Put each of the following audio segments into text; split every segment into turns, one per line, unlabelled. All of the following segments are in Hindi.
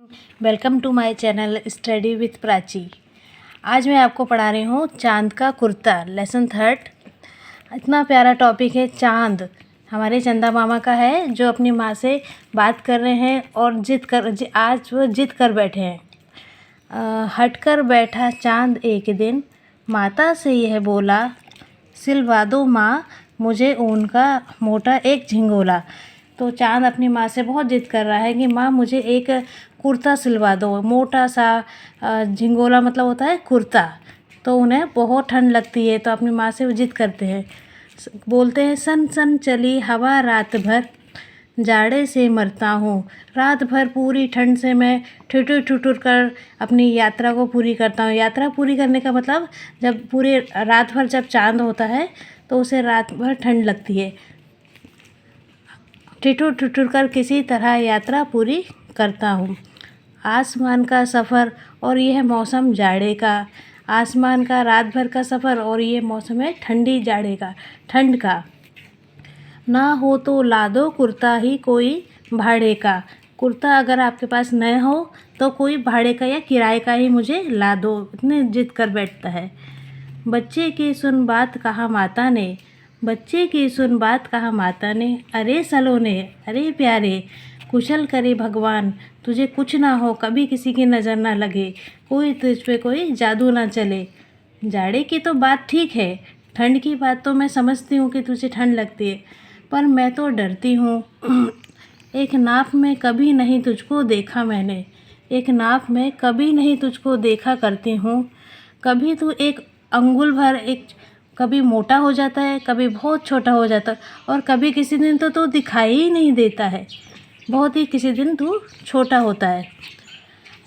Welcome to my channel study with Prachi. आज मैं आपको पढ़ा रही हूँ चांद का कुर्ता, लेसन थर्ड। इतना प्यारा टॉपिक है चांद। हमारे चंदा मामा का है जो अपनी माँ से बात कर रहे हैं और आज वो जिद कर बैठे हैं। हट कर बैठा चांद एक दिन, माता से यह बोला, सिलवा दो माँ मुझे ऊन का मोटा एक झिंगोला। तो चांद अपनी माँ से बहुत जिद कर रहा है कि माँ मुझे एक कुर्ता सिलवा दो, मोटा सा। झिंगोला मतलब होता है कुर्ता। तो उन्हें बहुत ठंड लगती है तो अपनी माँ से वो जिद करते हैं। बोलते हैं, सन सन चली हवा रात भर, जाड़े से मरता हूँ। रात भर पूरी ठंड से मैं ठिठुर ठिठुर कर अपनी यात्रा को पूरी करता हूँ। यात्रा पूरी करने का मतलब जब पूरे रात भर जब चांद होता है तो उसे रात भर ठंड लगती है। ठिठुर ठिठुर कर किसी तरह यात्रा पूरी करता हूँ। आसमान का सफ़र और यह मौसम जाड़े का। आसमान का रात भर का सफ़र और ये मौसम है ठंडी जाड़े का, ठंड का। ना हो तो ला दो कुर्ता ही कोई भाड़े का। कुर्ता अगर आपके पास न हो तो कोई भाड़े का या किराए का ही मुझे ला दो। इतने जिद कर बैठता है। बच्चे की सुन बात कहा माता ने, बच्चे की सुन बात कहा माता ने। अरे सलोने, अरे प्यारे, कुशल करे भगवान तुझे कुछ ना हो, कभी किसी की नज़र ना लगे, कोई तुझ पे कोई जादू ना चले। जाड़े की तो बात ठीक है, ठंड की बात तो मैं समझती हूँ कि तुझे ठंड लगती है, पर मैं तो डरती हूँ। एक नाप में कभी नहीं तुझको देखा मैंने, एक नाप में कभी नहीं तुझको देखा करती हूँ। कभी तू एक अंगुल भर एक कभी मोटा हो जाता है, कभी बहुत छोटा हो जाता है, और कभी किसी दिन तो तू दिखाई ही नहीं देता है। बहुत ही किसी दिन तू छोटा होता है।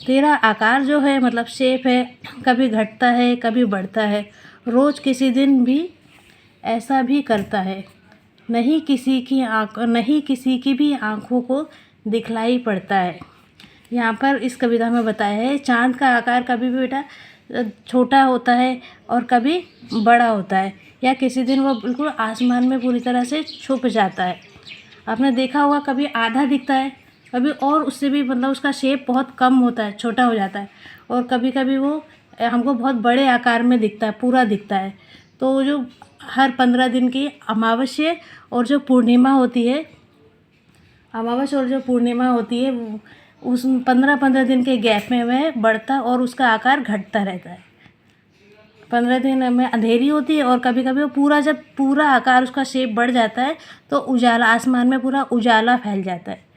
तेरा आकार जो है मतलब शेप है, कभी घटता है कभी बढ़ता है। रोज़ किसी दिन भी ऐसा भी करता है। नहीं किसी की भी आँखों को दिखलाई पड़ता है। यहाँ पर इस कविता में बताया है चाँद का आकार कभी भी बेटा छोटा होता है और कभी बड़ा होता है, या किसी दिन वो बिल्कुल आसमान में पूरी तरह से छुप जाता है। आपने देखा होगा कभी आधा दिखता है, कभी और उससे भी मतलब उसका शेप बहुत कम होता है, छोटा हो जाता है, और कभी कभी वो हमको बहुत बड़े आकार में दिखता है, पूरा दिखता है। तो जो हर 15 दिन की अमावस्या और जो पूर्णिमा होती है, उस 15-15 दिन के गैप में वह बढ़ता और उसका आकार घटता रहता है। 15 दिन में अंधेरी होती है और कभी कभी वो जब पूरा आकार उसका शेप बढ़ जाता है तो उजाला, आसमान में पूरा उजाला फैल जाता है।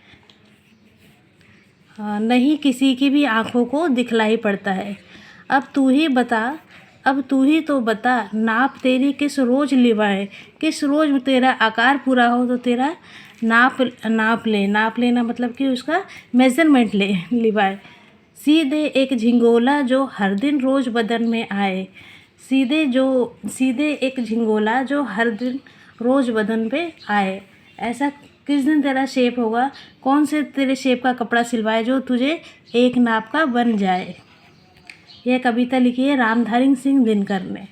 नहीं किसी की भी आँखों को दिखलाई पड़ता है। अब तू ही तो बता, नाप तेरी किस रोज़ लिवाए। किस रोज़ तेरा आकार पूरा हो तो तेरा नाप लेना मतलब कि उसका मेज़रमेंट लिवाए। सीधे एक झिंगोला जो हर दिन रोज़ बदन में आए। सीधे एक झिंगोला जो हर दिन रोज़ बदन पे आए। ऐसा किस दिन तेरा शेप होगा, कौन से तेरे शेप का कपड़ा सिलवाए जो तुझे एक नाप का बन जाए। यह कविता लिखी है रामधारी सिंह दिनकर ने।